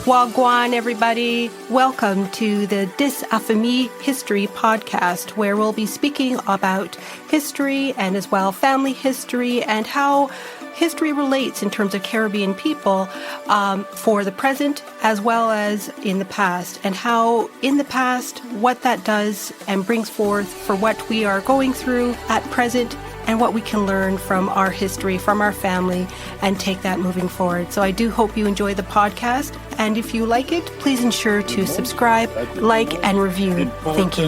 Wagwan, everybody. Welcome to the Dis Affamie History podcast, where we'll be speaking about history and as well family history and how history relates in terms of Caribbean people for the present as well as in the past, and how in the past, what that does and brings forth for what we are going through at present and what we can learn from our history, from our family, and take that moving forward. So I do hope you enjoy the podcast. And if you like it, please ensure to subscribe, like, and review. Thank you.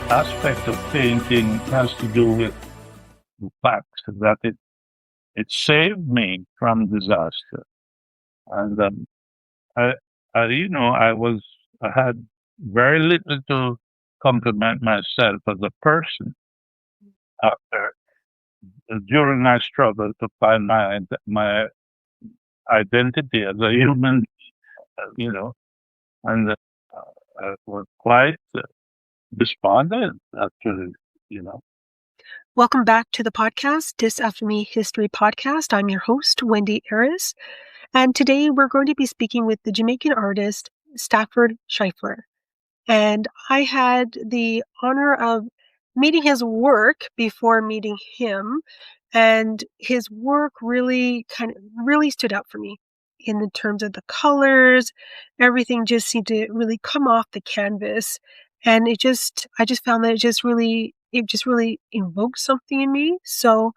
Aspect of painting has to do with the fact that it saved me from disaster. And I had very little to compliment myself as a person after during my struggle to find my identity as a human, and I was quite despondent, actually. Welcome back to the podcast, Dis Affamie History Podcast. I'm your host, Wendy Aris, and today we're going to be speaking with the Jamaican artist, Stafford Schliefer. And I had the honor of meeting his work before meeting him, and his work really stood out for me in the terms of the colors. Everything just seemed to really come off the canvas, and I just found that it just really invoked something in me. So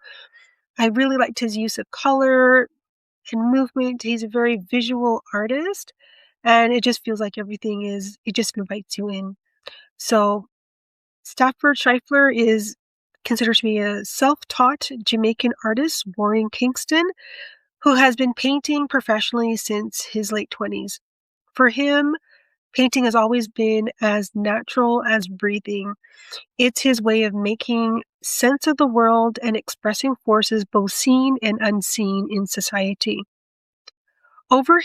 I really liked his use of color and movement. He's a very visual artist, and it just feels like it just invites you in. So Stafford Schliefer is considered to be a self-taught Jamaican artist born in Kingston who has been painting professionally since his late 20s. For him, painting has always been as natural as breathing. It's his way of making sense of the world and expressing forces both seen and unseen in society. Over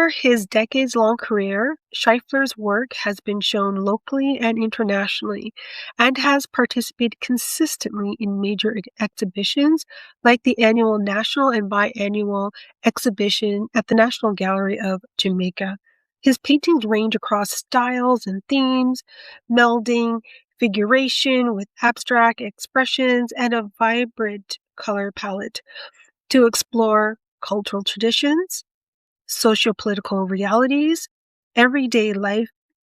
his decades-long career, Schliefer's work has been shown locally and internationally, and has participated consistently in major exhibitions like the annual national and biannual exhibition at the National Gallery of Jamaica. His paintings range across styles and themes, melding figuration with abstract expressions and a vibrant color palette to explore cultural traditions, socio-political realities, everyday life,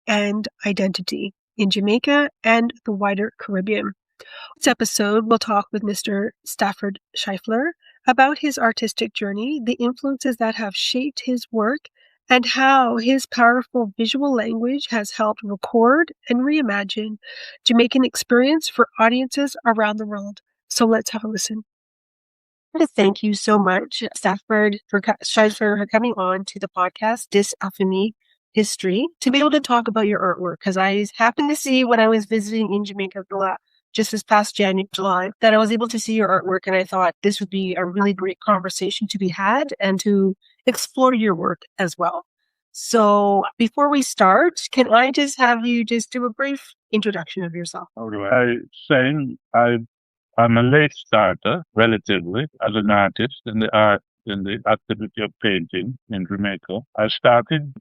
and identity in Jamaica and the wider Caribbean. This episode, we'll talk with Mr. Stafford Schliefer about his artistic journey, the influences that have shaped his work, and how his powerful visual language has helped record and reimagine Jamaican experience for audiences around the world. So let's have a listen. Thank you so much, Stafford Schliefer, for coming on to the podcast, Dis Affamie History, to be able to talk about your artwork. Because I happened to see when I was visiting in Jamaica just this past July, that I was able to see your artwork, and I thought this would be a really great conversation to be had and to explore your work as well. So before we start, can I just have you just do a brief introduction of yourself? I'm a late starter, relatively, as an artist in the activity of painting in Jamaica. I started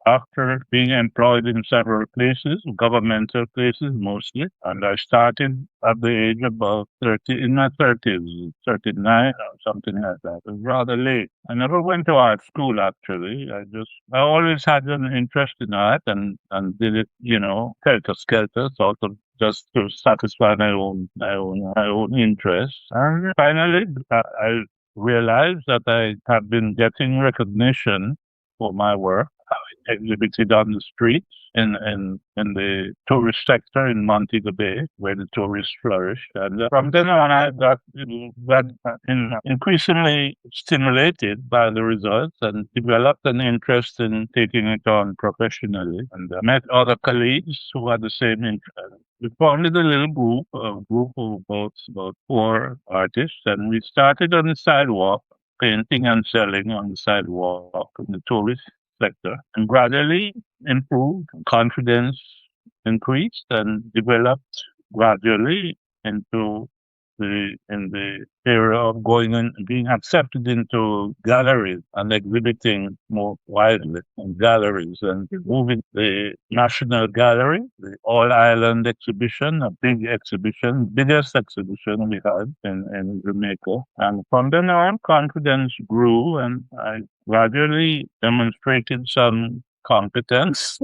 after being employed in several places, governmental places mostly, and I started at the age of about 30, in my 30s, 39 or something like that. It was rather late. I never went to art school, actually. I always had an interest in art and did it, helter-skelter, sort of, just to satisfy my own interests. And finally, I realized that I had been getting recognition for my work, exhibited on the streets in the tourist sector in Montego Bay, where the tourists flourish. And from then on, I got increasingly stimulated by the results and developed an interest in taking it on professionally. And I met other colleagues who had the same interest. We formed a little group of about 4 artists, and we started on the sidewalk, painting and selling on the sidewalk in the tourist sector, and gradually improved, confidence increased, and developed gradually into the area of going and being accepted into galleries and exhibiting more widely in galleries and moving the National Gallery, the All Island exhibition, a big exhibition, biggest exhibition we had in Jamaica. And from then on, confidence grew, and I gradually demonstrated some competence,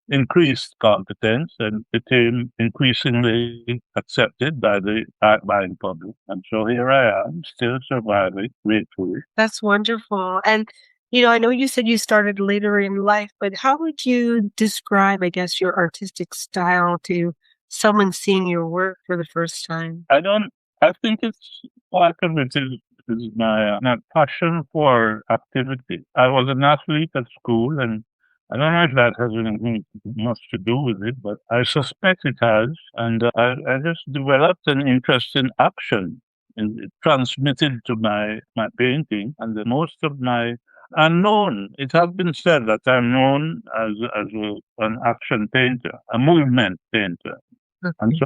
increased competence, and became increasingly accepted by the art buying public. And so here I am, still surviving, gratefully. That's wonderful. And, I know you said you started later in life, but how would you describe, I guess, your artistic style to someone seeing your work for the first time? I think it's part of it is my passion for activity. I was an athlete at school, and I don't know if that has anything much to do with it, but I suspect it has. And I just developed an interest in action, and it transmitted to my painting. And the most of my unknown, it has been said that I'm known an action painter, a movement painter. And so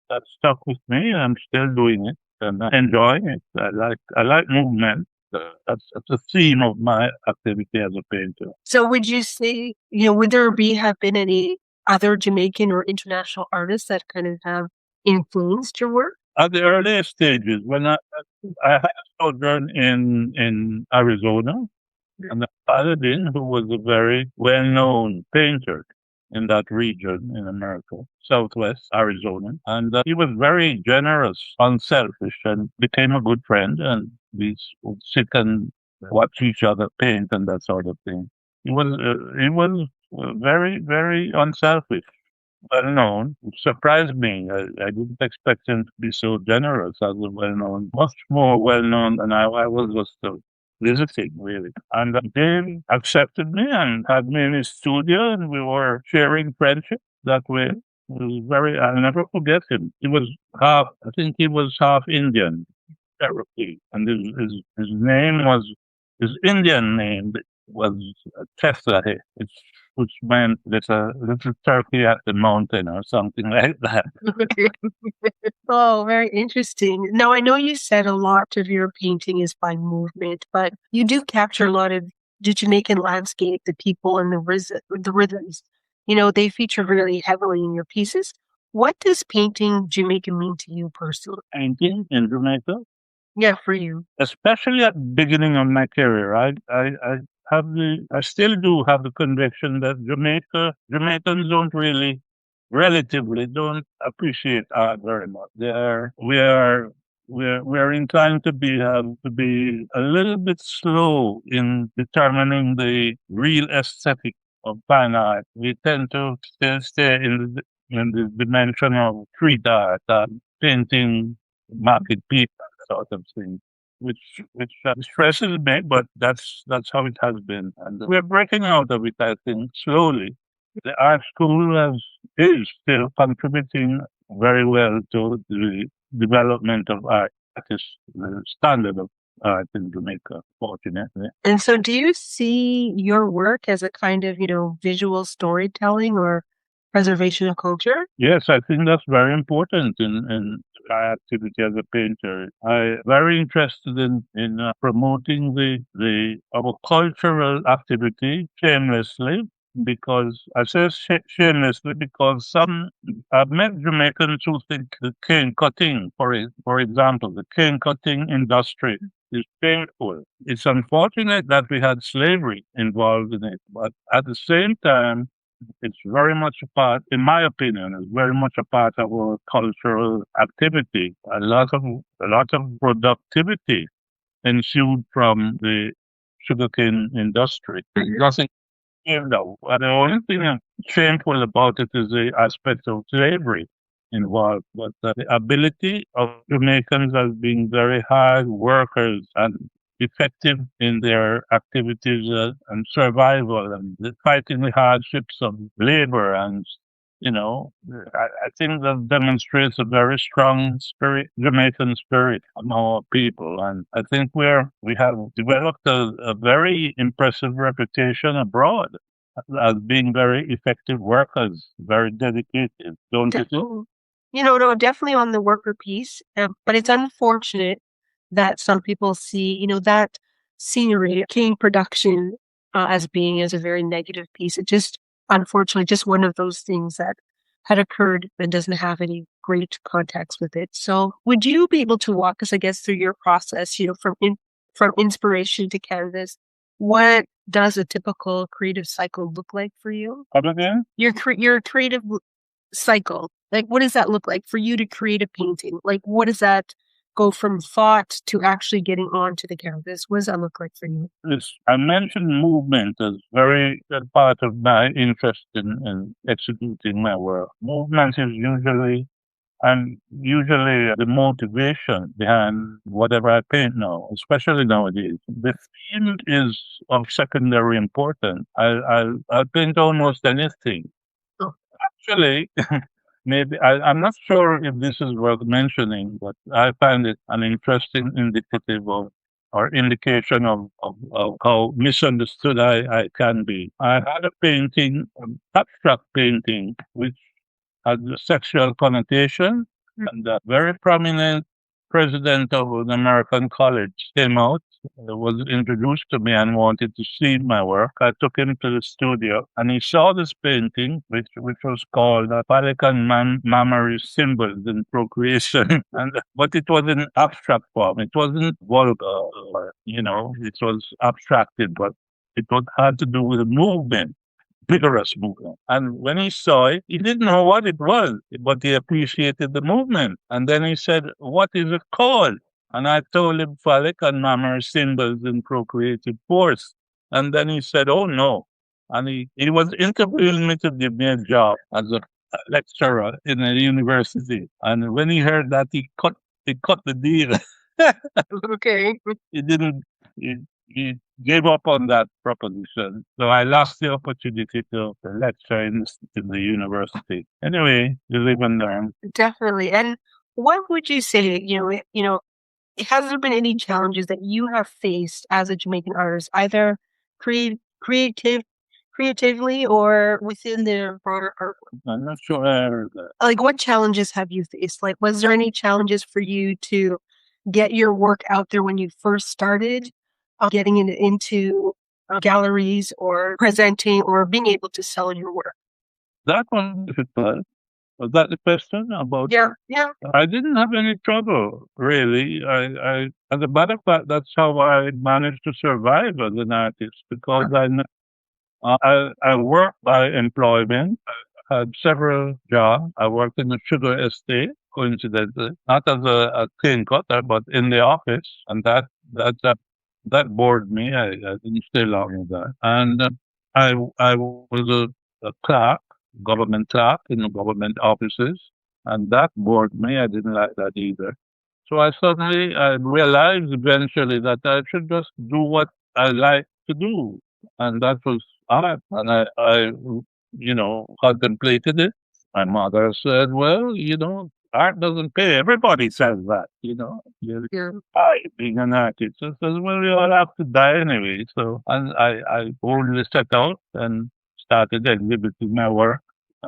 that stuck with me. I'm still doing it and I enjoy it. I like movement. That's the theme of my activity as a painter. So would you say, would have been any other Jamaican or international artists that kind of have influenced your work? At the earliest stages, when I had a sojourn in Arizona, and Paladin, who was a very well-known painter in that region in America, Southwest Arizona, and he was very generous, unselfish, and became a good friend. And we would sit and watch each other paint and that sort of thing. He was very, very unselfish, well known. It surprised me. I didn't expect him to be so generous as a well known, much more well known than I was just visiting, really. And Dave accepted me and had me in his studio, and we were sharing friendship that way. It was I'll never forget him. I think he was half Indian, Cherokee, and his name was, his Indian name was Teslahe, which meant little turkey at the mountain or something like that. Oh, very interesting. Now, I know you said a lot of your painting is by movement, but you do capture a lot of the Jamaican landscape, the people, and the rhythms. They feature really heavily in your pieces. What does painting Jamaica mean to you personally? Painting in Jamaica, Yeah, for you. especially at the beginning of my career, I still do have the conviction that Jamaicans don't really, relatively, don't appreciate art very much. We're inclined to be a little bit slow in determining the real aesthetic of fine art. We tend to still stay in the dimension of street art, painting market people, sort of thing, which stresses me, but that's how it has been, and we're breaking out of it. I think slowly. The art school is still contributing very well to the development of art. That is the standard of art in Jamaica, fortunately. And so, do you see your work as a kind of, visual storytelling or preservation of culture? Yes, I think that's very important in my activity as a painter. I'm very interested in promoting the our cultural activity shamelessly, because I say shamelessly because I've met Jamaicans who think the cane cutting, for example, the cane cutting industry is painful. It's unfortunate that we had slavery involved in it, but at the same time, it's very much a part, in my opinion, it's very much a part of our cultural activity. A lot of productivity ensued from the sugarcane industry. Nothing came now. But the only thing shameful about it is the aspect of slavery involved. But the ability of Jamaicans as being very hard workers and effective in their activities and survival and fighting the hardships of labor, and I think that demonstrates a very strong spirit, Jamaican spirit among our people, and I think we have developed a very impressive reputation abroad as being very effective workers, very dedicated, don't you think? No, definitely on the worker piece, but it's unfortunate that some people see, that scenery, king production, as a very negative piece. It just, unfortunately, just one of those things that had occurred and doesn't have any great context with it. So, would you be able to walk us, I guess, through your process, from inspiration to canvas? What does a typical creative cycle look like for you? Come again? Your creative cycle. Like, what does that look like for you to create a painting? Like, what does that go from thought to actually getting onto the canvas? What does that look like for you? I mentioned movement as very part of my interest in executing my work. Movement is usually the motivation behind whatever I paint now, especially nowadays. The theme is of secondary importance. I'll paint almost anything. Oh. Actually, maybe I'm not sure if this is worth mentioning, but I find it an interesting indicative of or indication of how misunderstood I can be. I had a painting, abstract painting, which had a sexual connotation, and a very prominent president of an American college came out, was introduced to me and wanted to see my work. I took him to the studio and he saw this painting, which was called Phallic and Mammary Symbols in Procreation. But it was in abstract form. It wasn't vulgar or, it was abstracted, but had to do with the movement, vigorous movement. And when he saw it, he didn't know what it was, but he appreciated the movement. And then he said, "What is it called?" And I told him phallic and mammary symbols in procreative force. And then he said, "Oh no." And he was interviewing me to give me a job as a lecturer in a university. And when he heard that, he cut the deal. Okay. He didn't. He gave up on that proposition. So I lost the opportunity to lecture in the university. Anyway, you live and learn. Definitely. And what would you say, has there been any challenges that you have faced as a Jamaican artist, either creatively or within the broader art? I'm not sure I heard that. Like, what challenges have you faced? Like, was there any challenges for you to get your work out there when you first started, getting into galleries or presenting or being able to sell your work? That one difficult. Was that the question about? Yeah, yeah. I didn't have any trouble, really. As a matter of fact, that's how I managed to survive as an artist because I worked by employment. I had several jobs. I worked in a sugar estate, coincidentally, not as a cane cutter, but in the office, and that bored me. I didn't stay long in that, and I was a clerk, government clerk in the government offices, and that bored me. I didn't like that either. So I realized eventually that I should just do what I like to do, and that was art. And I contemplated it. My mother said, "Well, art doesn't pay." Everybody says that, You're Yeah. being an artist. I says, "Well, you all have to die anyway." So, and I boldly set out and started exhibiting my work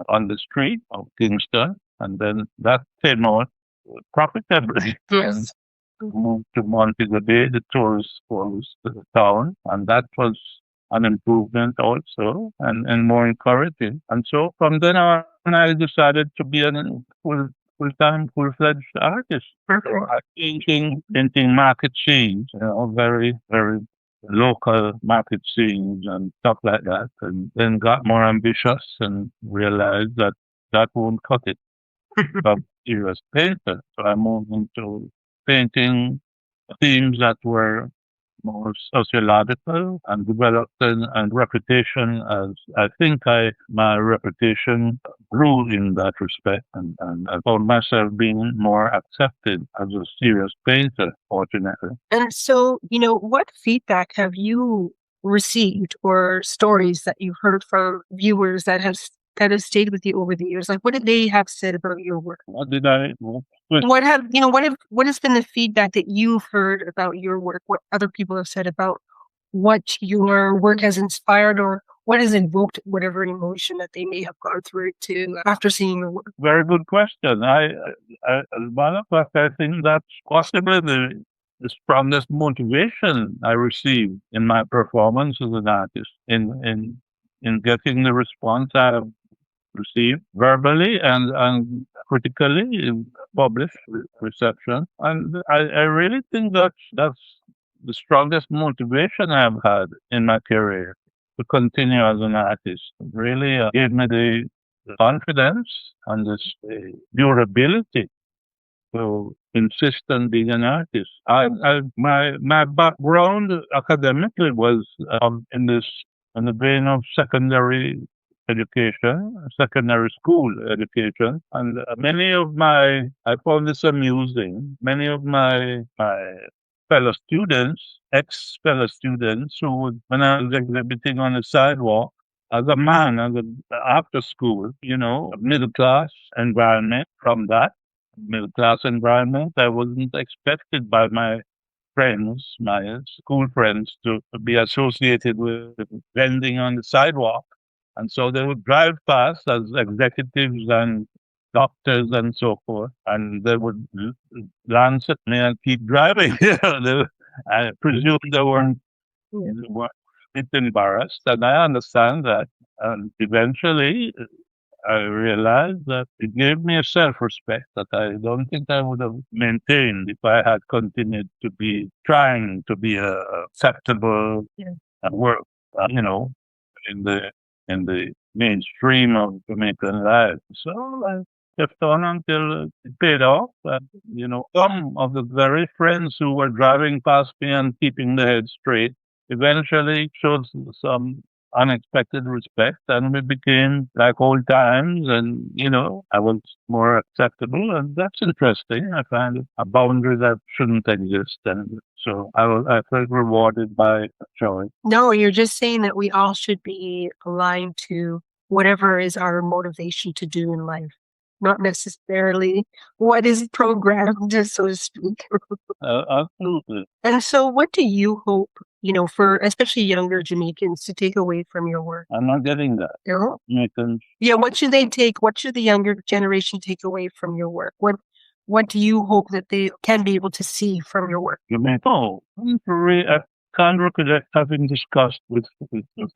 on the street of Kingston, and then that came out profitably. Yes. Moved to Montego Bay, the tourist close to the town, and that was an improvement also and more encouraging. And so from then on, I decided to be a full-time, full-fledged artist. Painting market scenes, very, very local market scenes and stuff like that. And then got more ambitious and realized that that won't cut it. But serious painter. So I moved into painting themes that were more sociological and developed and reputation as I think my reputation grew in that respect and I found myself being more accepted as a serious painter, fortunately. And so, what feedback have you received or stories that you've heard from viewers that have stayed with you over the years? Like, what did they have said about your work? What did I What has been the feedback that you've heard about your work? What other people have said about what your work has inspired or What has invoked whatever emotion that they may have gone through to after seeing your work? Very good question. As a matter of fact, I think that's possibly the strongest motivation I received in my performance as an artist, in getting the response I have received verbally and critically in published reception. And I really think that's the strongest motivation I've had in my career to continue as an artist. Really gave me the confidence and this durability to insist on being an artist. My background academically was in the vein of secondary education, secondary school education, and I found this amusing. Many of my fellow students, ex fellow students, who would, when I was exhibiting on the sidewalk, as a man, after school, middle class environment from that middle class environment. I wasn't expected by my friends, my school friends, to be associated with vending on the sidewalk. And so they would drive past as executives and doctors and so forth, and they would glance at me and keep driving. I presume they weren't a bit embarrassed, and I understand that. And eventually, I realized that it gave me a self-respect that I don't think I would have maintained if I had continued to be trying to be a acceptable work, you know, in the mainstream of Jamaican life. So I kept on until it paid off. Some of the very friends who were driving past me and keeping their head straight eventually showed some unexpected respect, and we became like old times, and I was more acceptable, and that's interesting. I find a boundary that shouldn't exist, and so I felt rewarded by a choice. No, you're just saying that we all should be aligned to whatever is our motivation to do in life, not necessarily what is programmed, so to speak. Absolutely. And so, what do you hope, for especially younger Jamaicans to take away from your work? I'm not getting that. Yeah. Jamaicans, Yeah, what should they take? What should the younger generation take away from your work? What do you hope that they can be able to see from your work? No, I can't recollect having discussed with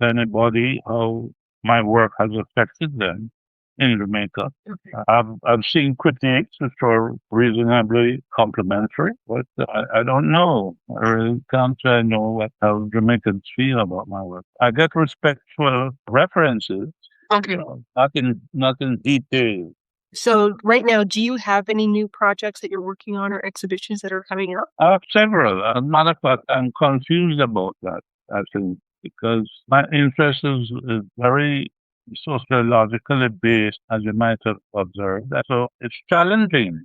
anybody how my work has affected them in Jamaica. Okay. I've seen critiques which are reasonably complimentary, but I don't know. I really can't say I know how Jamaicans feel about my work. I get respectful references, Okay. not in detail. So right now, do you have any new projects that you're working on or exhibitions that are coming up? I have several. As a matter of fact, I'm confused about that, I think, because my interest is very sociologically based, as you might have observed. So it's challenging,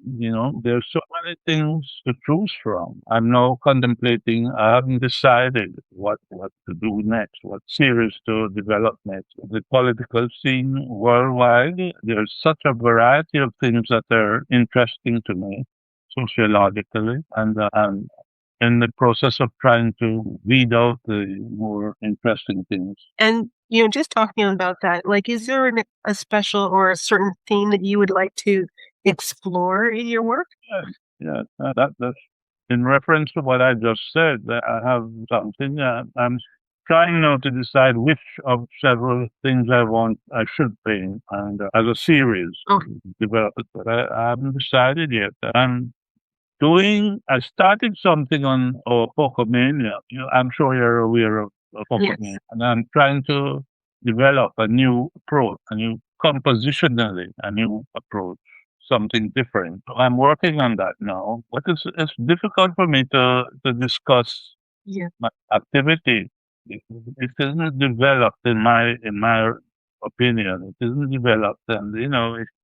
there's so many things to choose from. I'm now contemplating, I haven't decided what to do next, what series to develop next. The political scene worldwide, there's such a variety of things that are interesting to me sociologically, and I'm in the process of trying to weed out the more interesting things. And, just talking about that, like, is there a special or a certain theme that you would like to explore in your work? Yeah, that's in reference to what I just said. That I have something. I'm trying now to decide which of several things I should paint, and as a series Okay. develop it. But I haven't decided yet. I started something on Pocomania. I'm sure you're aware of Yes. Pocomania. And I'm trying to develop a new approach, compositionally, a new approach, something different. So I'm working on that now. But it's difficult for me to discuss Yeah. my activity. It isn't developed in my opinion. It isn't developed, and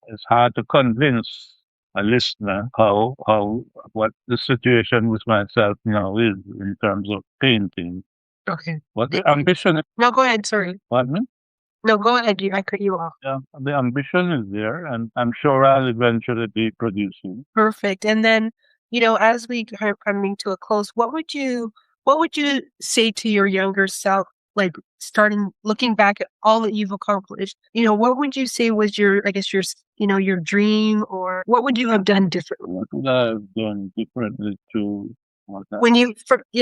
it's hard to convince a listener what the situation with myself now is in terms of painting. Okay. What the ambition? No, go ahead. Sorry. Pardon me? No, go ahead. I cut you off. Yeah, the ambition is there, and I'm sure I'll eventually be producing. Perfect. And then, as we are coming to a close, what would you say to your younger self like looking back at all that you've accomplished, what would you say was your dream, or what would you have done differently? What would I have done differently to what I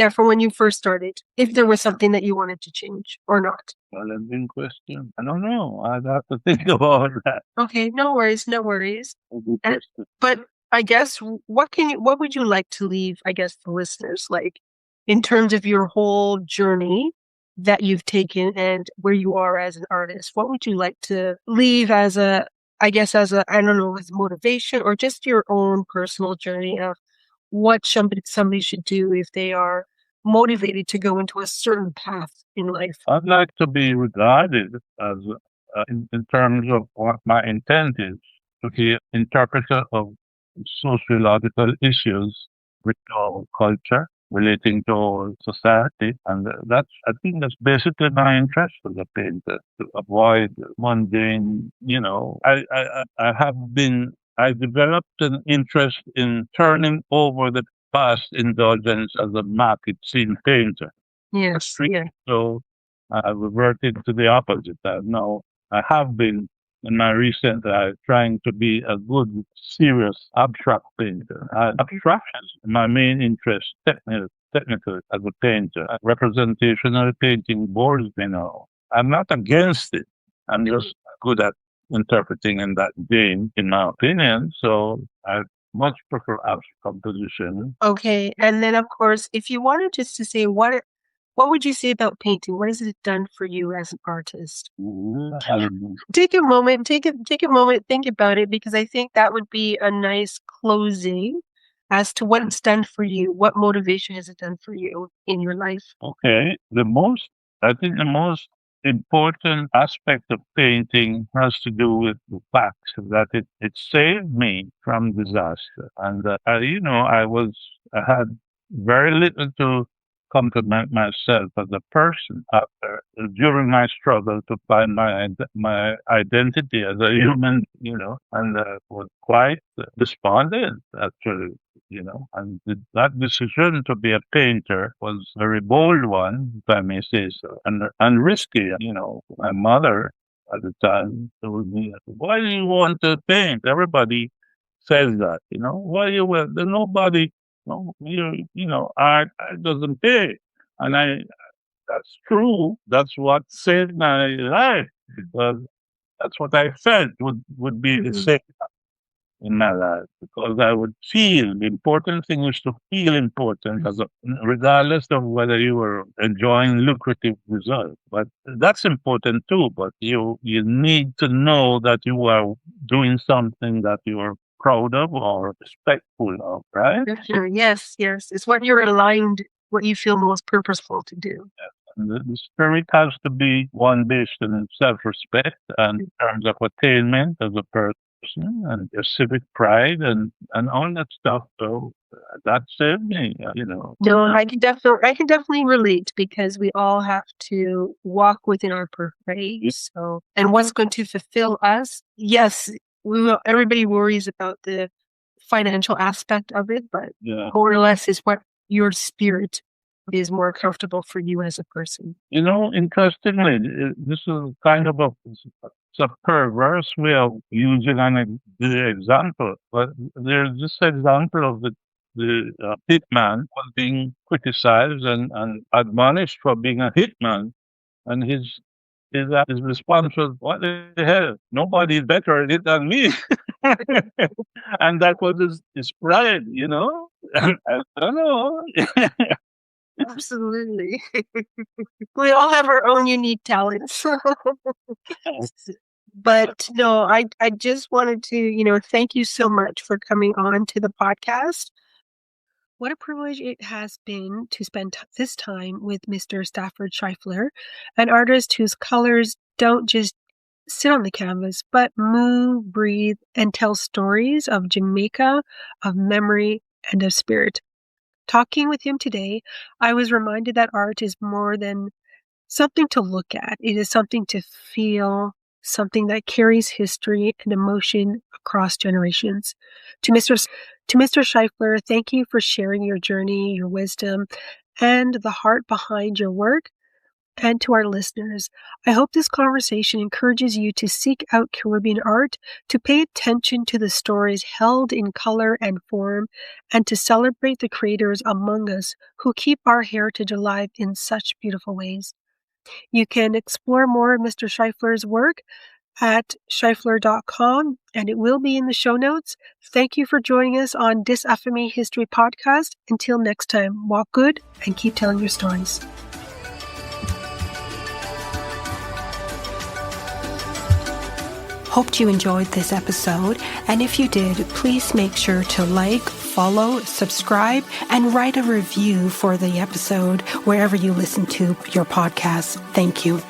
From when you first started, if there was something that you wanted to change or not? challenging question? I don't know. I'd have to think about that. Okay, no worries, no worries. Good And, question. but I guess what would you like to leave, I guess, the listeners, like in terms of your whole journey that you've taken and where you are as an artist? What would you like to leave as I I don't know, as motivation, or just your own personal journey of what somebody should do if they are motivated to go into a certain path in life? I'd like to be regarded as, in terms of what my intent is, to be an interpreter of sociological issues with our culture relating to our society. And I think that's basically my interest as a painter, to avoid mundane, I developed an interest in turning over the past indulgence as a market scene painter. Yes, yeah. So I reverted to the opposite. Now I have been in my recent life trying to be a good, serious abstract painter. Abstraction is my main interest, technical as a painter. Representational painting bores me now. I'm not against it. I'm just good at interpreting in that vein, in my opinion. So I much prefer abstract composition. Okay, and then of course, if you wanted just to say what would you say about painting? What has it done for you as an artist? Take a moment, take a moment, think about it, because I think that would be a nice closing as to what it's done for you. What motivation has it done for you in your life? Okay. I think the most important aspect of painting has to do with the fact that it saved me from disaster. And, I had very little to compliment myself as a person during my struggle to find my identity as a human, and was quite despondent, actually, and that decision to be a painter was a very bold one, if I may say so, and risky. My mother at the time told me, "Why do you want to paint? Everybody says that, why you will? There's nobody, art doesn't pay." And that's true. That's what saved my life, because that's what I felt would be the same in my life, because I would feel the important thing was to feel important, regardless of whether you were enjoying lucrative results. But that's important too. But you need to know that you are doing something that you are proud of or respectful of, right? Sure. Yes, yes. It's what you feel most purposeful to do. And the spirit has to be one based in self-respect and in terms of attainment as a person and your civic pride and all that stuff. So that saved me, No, I can definitely relate, because we all have to walk within our purpose. So, and what's going to fulfill us? Yes, everybody worries about the financial aspect of it, but Yeah. more or less is what your spirit is more comfortable for you as a person. Interestingly, this is kind of it's a perverse way of using the example, but there's this example of the hitman was being criticized and admonished for being a hitman, and his response was, "What the hell? Nobody is better at it than me." And that was his pride, I don't know. Absolutely. We all have our own unique talents. But no, I just wanted to, thank you so much for coming on to the podcast. What a privilege it has been to spend this time with Mr. Stafford Schliefer, an artist whose colors don't just sit on the canvas, but move, breathe, and tell stories of Jamaica, of memory, and of spirit. Talking with him today, I was reminded that art is more than something to look at. It is something to feel, something that carries history and emotion across generations. To Mr. Schliefer, thank you for sharing your journey, your wisdom, and the heart behind your work. And to our listeners, I hope this conversation encourages you to seek out Caribbean art, to pay attention to the stories held in color and form, and to celebrate the creators among us who keep our heritage alive in such beautiful ways. You can explore more of Mr. Schliefer's work at schleifler.com, and it will be in the show notes. Thank you for joining us on This FME History Podcast. Until next time, walk good and keep telling your stories. Hoped you enjoyed this episode, and if you did, please make sure to like, follow, subscribe, and write a review for the episode wherever you listen to your podcast. Thank you.